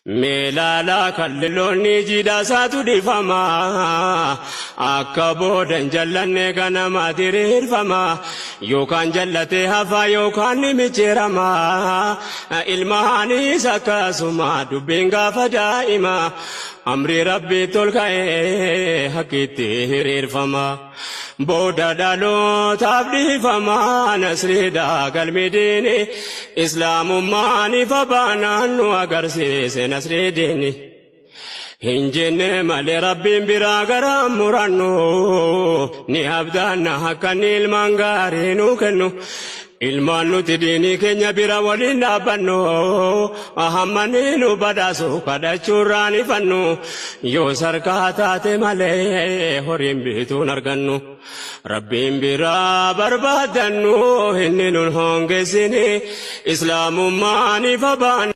Melala kallilonni jida saatu difama akka boodan jallanne ganama diriirfama yookaan jallate hafa yookaan micceerama ilmaanis akkasuma dubbiin gaafa daa'ima amri rabbi tolka'ee hakkitti hiriirfama booda dhalootaaf dhiifama nasriidha galmidiini islaamummaan ifa baanaan nu agarsiise nasriidini hin jenne malee rabbiin biraa gara murannu ni abdaanna akka ilmaan gaarii nu kennu ilmaan nuti diinii keenya bira waliin dhaabbannu ahammanii nu badhaasu kadhachuurraan ifannu yoo sarkaa taate malee horiin bituun argannu rabbiin biraa barbaadannu inni nun hongeessini islaamummaan ifa baanna.